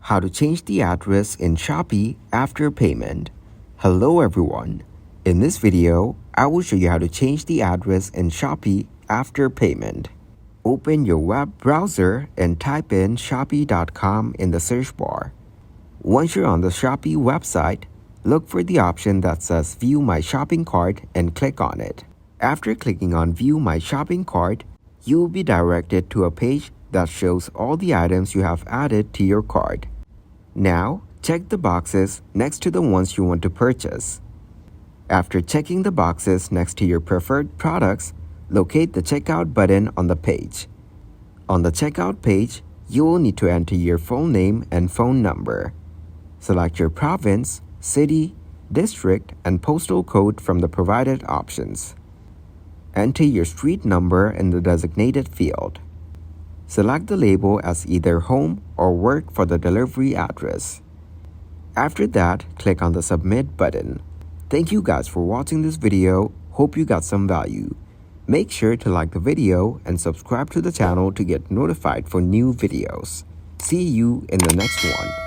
How to change the address in Shopee after payment. Hello everyone. In this video, I will show you how to change the address in Shopee after payment. Open your web browser and type in shopee.com in the search bar. Once you're on the Shopee website, look for the option that says View My Shopping Cart and click on it. After clicking on View My Shopping Cart, you will be directed to a page that shows all the items you have added to your cart. Now, check the boxes next to the ones you want to purchase. After checking the boxes next to your preferred products, locate the checkout button on the page. On the checkout page, you will need to enter your full name and phone number. Select your province, city, district, and postal code from the provided options. Enter your street number in the designated field. Select the label as either home or work for the delivery address. After that, click on the Submit button. Thank you guys for watching this video. Hope you got some value. Make sure to like the video and subscribe to the channel to get notified for new videos. See you in the next one.